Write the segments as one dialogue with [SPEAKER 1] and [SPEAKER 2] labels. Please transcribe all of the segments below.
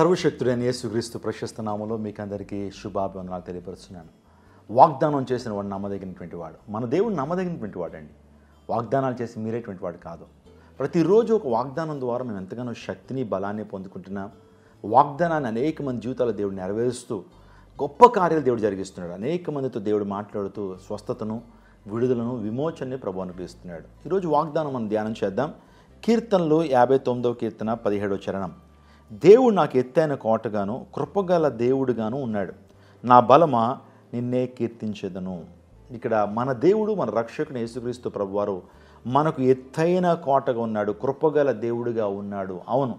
[SPEAKER 1] సర్వశక్తుడైన యేసుక్రీస్తు ప్రశస్త నామములో మీకు అందరికీ శుభాభివందనాలు తెలియపరుస్తున్నాను. వాగ్దానం చేసిన వాడు నమ్మదగినటువంటి వాడు. మన దేవుడు నమ్మదగినటువంటి వాడండి. వాగ్దానాలు చేసి మీరేటువంటి వాడు కాదు. ప్రతిరోజు ఒక వాగ్దానం ద్వారా మేము ఎంతగానో శక్తిని బలాన్ని పొందుకుంటున్నాం. వాగ్దానాన్ని అనేక మంది జీవితాల దేవుడు నెరవేరుస్తూ గొప్ప కార్యాలు దేవుడు జరిగిస్తున్నాడు. అనేక మందితో దేవుడు మాట్లాడుతూ స్వస్థతను, విడుదలను, విమోచనని ప్రభువు అనుగ్రహిస్తున్నాడు. ఈరోజు వాగ్దానం మనం ధ్యానం చేద్దాం. కీర్తనలు 59వ కీర్తన 17వ చరణం. దేవుడు నాకు ఎత్తైన కోటగాను కృపగల దేవుడుగాను ఉన్నాడు. నా బలమా నిన్నే కీర్తించెదను. ఇక్కడ మన దేవుడు, మన రక్షకుని యేసుక్రీస్తు ప్రభువారు మనకు ఎత్తైన కోటగా ఉన్నాడు, కృపగల దేవుడుగా ఉన్నాడు. అవును,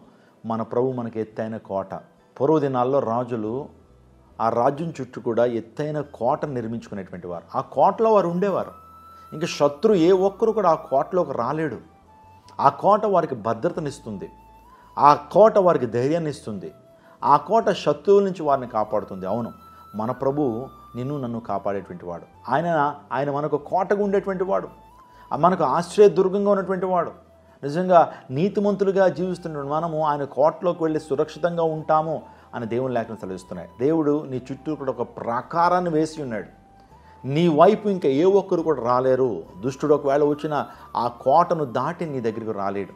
[SPEAKER 1] మన ప్రభు మనకు ఎత్తైన కోట. పూర్వ దినాల్లో రాజులు ఆ రాజ్యం చుట్టూ కూడా ఎత్తైన కోట నిర్మించుకునేటువంటి వారు. ఆ కోటలో వారు ఉండేవారు. ఇంకా శత్రు ఏ ఒక్కరు కూడా ఆ కోటలోకి రాలేడు. ఆ కోట వారికి భద్రతనిస్తుంది. ఆ కోట వారికి ధైర్యాన్ని ఇస్తుంది. ఆ కోట శత్రువుల నుంచి వారిని కాపాడుతుంది. అవును, మన ప్రభు నిన్ను నన్ను కాపాడేటువంటి వాడు. ఆయన మనకు కోటగా ఉండేటువంటి వాడు, మనకు ఆశ్రయదుర్గంగా ఉన్నటువంటి వాడు. నిజంగా నీతిమంతులుగా జీవిస్తున్న మనము ఆయన కోటలోకి వెళ్ళి సురక్షితంగా ఉంటాము అని దేవుని లేఖను సెలవిస్తున్నాయి. దేవుడు నీ చుట్టూ కూడా ఒక ప్రాకారాన్ని వేసి ఉన్నాడు. నీ వైపు ఇంకా ఏ ఒక్కరు కూడా రాలేరు. దుష్టుడు ఒకవేళ వచ్చిన ఆ కోటను దాటి నీ దగ్గరికి రాలేడు.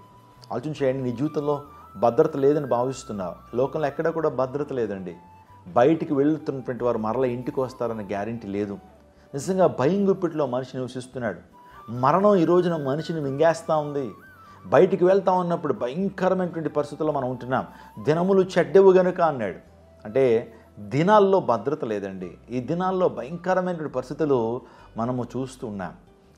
[SPEAKER 1] ఆలోచన చేయండి. నీ జీవితంలో భద్రత లేదని భావిస్తున్నావు. లోకంలో ఎక్కడ కూడా భద్రత లేదండి. బయటికి వెళ్తున్నటువంటి వారు మరలా ఇంటికి వస్తారన్న గ్యారెంటీ లేదు. నిజంగా భయం గుప్పిట్లో మనిషి నివసిస్తున్నాడు. మరణం ఈ రోజున మనిషిని మింగేస్తూ ఉంది. బయటికి వెళ్తా ఉన్నప్పుడు భయంకరమైనటువంటి పరిస్థితుల్లో మనం ఉంటున్నాం. దినములు చెడ్డవు గనుక అన్నాడు. అంటే దినాల్లో భద్రత లేదండి. ఈ దినాల్లో భయంకరమైనటువంటి పరిస్థితులు మనము చూస్తూ ఉన్నాం.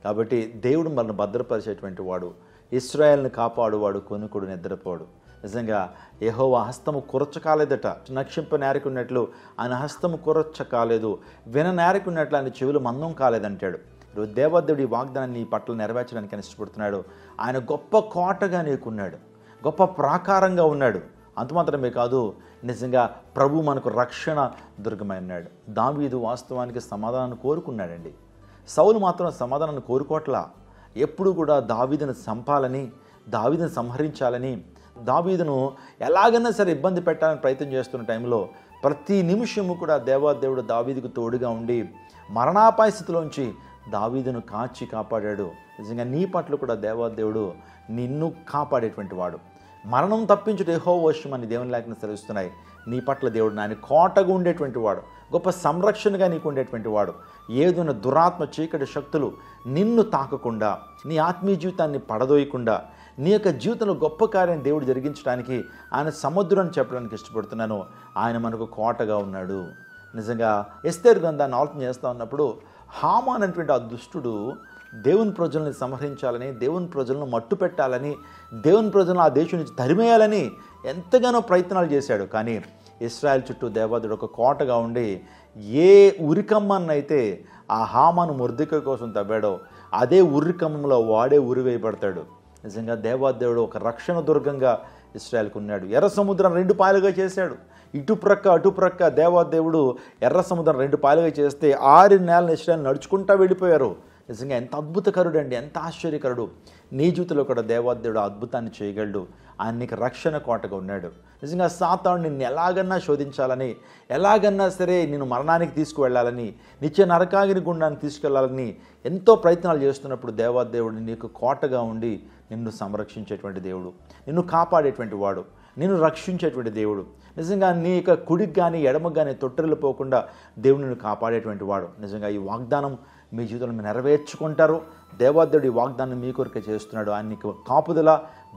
[SPEAKER 1] కాబట్టి దేవుడు మనల్ని భద్రపరిచేటువంటి వాడు. ఇశ్రాయేలుని కాపాడువాడు, కొనుకుడు నిద్రపోడు. నిజంగా యెహోవా హస్తము కురచకాలేదట. నక్షింప నేరకున్నట్లు ఆయన హస్తము కురచకాలేదు, విన నేరకున్నట్లు ఆయన చెవులు మందం కాలేదంటాడు. ఈరోజు దేవదేవుడి వాగ్దానాన్ని నీ పట్ల నెరవేర్చడానికి ఆయన ఇష్టపడుతున్నాడు. ఆయన గొప్ప కోటగా నీకున్నాడు, గొప్ప ప్రాకారంగా ఉన్నాడు. అంత మాత్రమే కాదు, నిజంగా ప్రభు మనకు రక్షణ దుర్గమైనాడు. దావీదు వాస్తవానికి సమాధానాన్ని కోరుకున్నాడండి. సౌలు మాత్రం సమాధానాన్ని కోరుకోవట్లా. ఎప్పుడు కూడా దావీదును చంపాలని, దావీదును సంహరించాలని, దావీదును ఎలాగైనా సరే ఇబ్బంది పెట్టాలని ప్రయత్నం చేస్తున్న టైంలో ప్రతి నిమిషము కూడా దేవాదేవుడు దావీదుకు తోడుగా ఉండి మరణాపాయ స్థితిలోంచి దావీదును కాపాడాడు. నిజంగా నీ పట్ల కూడా దేవాదేవుడు నిన్ను కాపాడేటువంటి వాడు. మరణం తప్పించుట యెహోవా వశం అని దేవుని లేఖను సెలవిస్తున్నాయి. నీ పట్ల దేవుడు ఆయన కోటగా ఉండేటువంటి వాడు, గొప్ప సంరక్షణగా నీకు ఉండేటువంటి వాడు. ఏదైనా దురాత్మ చీకటి శక్తులు నిన్ను తాకకుండా, నీ ఆత్మీయ జీవితాన్ని పడదోయకుండా, నీ యొక్క జీవితంలో గొప్ప కార్యం దేవుడు జరిగించడానికి ఆయన సముద్రాన్ని చెప్పడానికి ఇష్టపడుతున్నాను. ఆయన మనకు కోటగా ఉన్నాడు. నిజంగా ఎస్తేరు గ్రంథాన్ని ఆలోచన చేస్తూ ఉన్నప్పుడు హామాన్ అనేటువంటి ఆ దుష్టుడు దేవుని ప్రజల్ని సంహరించాలని, దేవుని ప్రజలను మట్టు పెట్టాలని, దేవుని ప్రజలను ఆ దేశం నుంచి తరిమేయాలని ఎంతగానో ప్రయత్నాలు చేశాడు. కానీ ఇశ్రాయేల్ చుట్టూ దేవదేవుడు ఒక కోటగా ఉండి ఏ ఉరికమ్మన్నైతే ఆ హామాను మొర్దెకై కోసం తవ్వాడో అదే ఉరికమ్మంలో వాడే ఉరివేయబడతాడు. నిజంగా దేవాదేవుడు ఒక రక్షణ దుర్గంగా ఇశ్రాయేల్కు ఉన్నాడు. ఎర్ర సముద్రం 2 పాయలుగా చేశాడు. ఇటుప్రక్క అటుప్రక్క దేవాదేవుడు ఎర్ర సముద్రం 2 పాయలుగా చేస్తే 6 నెలలు ఇశ్రాయేల్ నడుచుకుంటా వెళ్ళిపోయారు. నిజంగా ఎంత అద్భుతకరుడు అండి, ఎంత ఆశ్చర్యకరుడు. నీ జీవితంలో కూడా దేవాదేవుడు అద్భుతాన్ని చేయగలడు. ఆయన నీకు రక్షణ కోటగా ఉన్నాడు. నిజంగా సాతాను నిన్ను ఎలాగన్నా శోధించాలని, ఎలాగన్నా సరే నిన్ను మరణానికి తీసుకువెళ్ళాలని, నిత్య నరకాగిని గుండానికి తీసుకెళ్లాలని ఎంతో ప్రయత్నాలు చేస్తున్నప్పుడు దేవాదేవుడు నీకు కోటగా ఉండి నిన్ను సంరక్షించేటువంటి దేవుడు, నిన్ను కాపాడేటువంటి వాడు, నిన్ను రక్షించేటువంటి దేవుడు. నిజంగా నీ యొక్క కుడికి కానీ ఎడమకు కానీ తొట్టెళ్ళిపోకుండా దేవుడు నిన్ను కాపాడేటువంటి వాడు. నిజంగా ఈ వాగ్దానం మీ జీవితంలో నెరవేర్చుకుంటారు. దేవాదేవుడు ఈ వాగ్దానం మీ కొరకే చేస్తున్నాడు. ఆయన నీకు కాపుదల,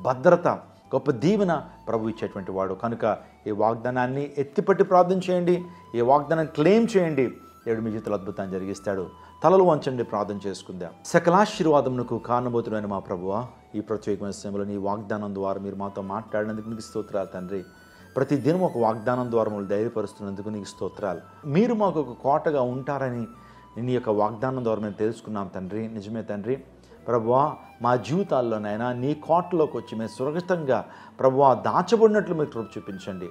[SPEAKER 1] భద్రత, గొప్ప దీవెన ప్రభు ఇచ్చేటువంటి వాడు. కనుక ఈ వాగ్దానాన్ని ఎత్తిపట్టి ప్రార్థన చేయండి. ఈ వాగ్దానాన్ని క్లెయిమ్ చేయండి. దేవుడు మీ జీవితంలో అద్భుతాన్ని జరిగిస్తాడు. తలలు వంచండి, ప్రార్థన చేసుకుందాం. సకలాశీర్వాదమునకు కారణభూతుడైన మా ప్రభువా, ఈ ప్రత్యేకమైన సమయంలో నీ వాగ్దానం ద్వారా మీరు మాతో మాట్లాడినందుకు నీకు స్తోత్రాలు తండ్రి. ప్రతి దినం ఒక వాగ్దానం ద్వారా మమ్మల్ని ధైర్యపరుస్తున్నందుకు నీకు స్తోత్రాలు. మీరు మాకు ఒక కోటగా ఉంటారని నీ యొక్క వాగ్దానం ద్వారా మేము తెలుసుకున్నాం తండ్రి. నిజమే తండ్రి. ప్రభువా, మా జీవితాల్లోనైనా నీ కోటలోకి వచ్చి మేము సురక్షితంగా ప్రభువా దాచబడినట్లు మీరు కృప చూపించండి.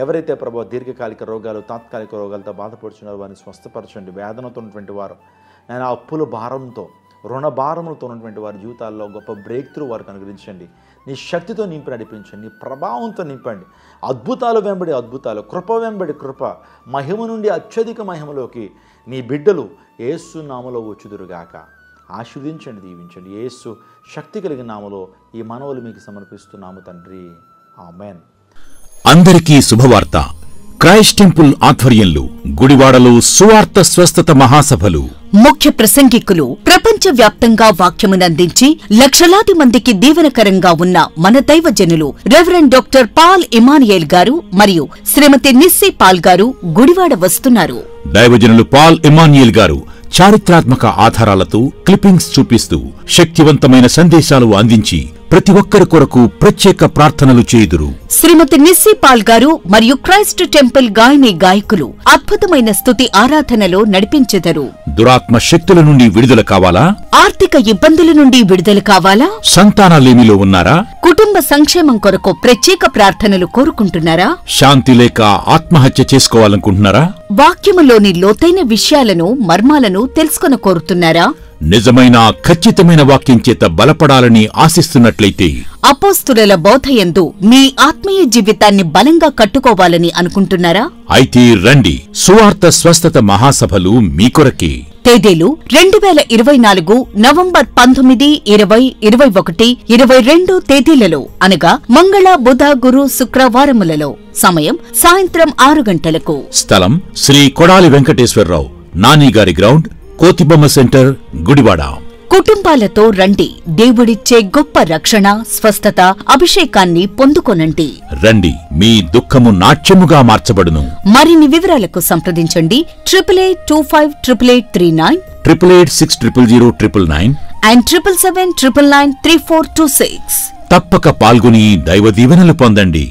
[SPEAKER 1] ఎవరైతే ప్రభువా దీర్ఘకాలిక రోగాలు, తాత్కాలిక రోగాలతో బాధపడుతున్నారో వారిని స్వస్థపరచండి. వేదనతో ఉన్నటువంటి వారు నేను అప్పుల భారంతో రుణ భారములతో ఉన్నటువంటి వారి జీవితాల్లో గొప్ప బ్రేక్ త్రూ వారికి అనుగ్రహించండి. నీ శక్తితో నింపి నడిపించండి, నీ ప్రభావంతో నింపండి. అద్భుతాలు వెంబడి అద్భుతాలు, కృప వెంబడి కృప, మహిమ నుండి అత్యధిక మహిమలోకి నీ బిడ్డలు యేసు నామములో వచ్చుదురుగాక. ఆశీర్వదించండి, దీవించండి. యేసు శక్తి కలిగిన నామములో ఈ మనవులు మీకు సమర్పిస్తున్నాము తండ్రి. ఆమేన్.
[SPEAKER 2] అందరికీ శుభవార్త. క్రైస్ట్ టెంపుల్ ఆధ్వర్యంలో గుడివాడలో సువార్త స్వస్థత మహాసభలు.
[SPEAKER 3] ముఖ్య ప్రసంగికులు ప్రపంచవ్యాప్తంగా వాక్యమునందించి లక్షలాది మందికి దీవెనకరంగా ఉన్న మన దైవజనులు రెవరెండ్ డాక్టర్ పాల్ ఇమానియేల్ గారు మరియు శ్రీమతి నిస్సీ పాల్ గారు గుడివాడ వస్తున్నారు.
[SPEAKER 2] దైవజనులు పాల్ ఇమానియేల్ గారు చారిత్రాత్మక ఆధారాలతో క్లిప్పింగ్స్ చూపిస్తూ శక్తివంతమైన సందేశాలు అందించి ప్రతి ఒక్కరి కొరకు ప్రత్యేక ప్రార్థనలు చేయుదురు.
[SPEAKER 3] శ్రీమతి నిస్సీ పాల్ గారు మరియు క్రైస్ట్ టెంపుల్ గాయని గాయకులు అద్భుతమైన స్తుతి ఆరాధనలో నడిపించెదరు.
[SPEAKER 2] దురాత్మ శక్తుల నుండి విడుదల కావాలా?
[SPEAKER 3] ఆర్థిక ఇబ్బందుల నుండి విడుదల కావాలా?
[SPEAKER 2] సంతానాలేమిలో ఉన్నారా?
[SPEAKER 3] కుటుంబ సంక్షేమం కొరకు ప్రత్యేక ప్రార్థనలు కోరుకుంటున్నారా?
[SPEAKER 2] శాంతి లేక ఆత్మహత్య చేసుకోవాలనుకుంటున్నారా?
[SPEAKER 3] వాక్యములోని లోతైన విషయాలను మర్మాలను తెలుసుకొన కోరుతున్నారా?
[SPEAKER 2] నిజమైన ఖచ్చితమైన వాక్యం చేత బలపడాలని ఆశిస్తున్నట్లయితే,
[SPEAKER 3] అపోస్తుల బోధయందు మీ ఆత్మీయ జీవితాన్ని బలంగా కట్టుకోవాలని అనుకుంటున్నారా?
[SPEAKER 2] అయితే రండి, సువార్త స్వస్థత మహాసభలు మీ కొరకే.
[SPEAKER 3] తేదీలు 2024 నవంబర్ 19, 20, 21, 22 తేదీలలో అనగా మంగళ, బుధ, గురు, శుక్రవారములలో. సమయం సాయంత్రం 6 గంటలకు.
[SPEAKER 2] స్థలం శ్రీ కొడాలి వెంకటేశ్వరరావు, నానిగారి గ్రౌండ్, కోతిబొమ్మ సెంటర్, గుడివాడ.
[SPEAKER 3] కుటుంబాలతో రండి. దేవుడిచ్చే గొప్ప రక్షణ, స్వస్థత, అభిషేకాన్ని పొందుకొనండి.
[SPEAKER 2] రండి, మీ దుఃఖము నాట్యముగా మార్చబడును.
[SPEAKER 3] మరిన్ని వివరాలకు సంప్రదించండి 88258839
[SPEAKER 2] 88860009
[SPEAKER 3] and 777993426.
[SPEAKER 2] తప్పక పాల్గొని దైవ దీవెనలు పొందండి.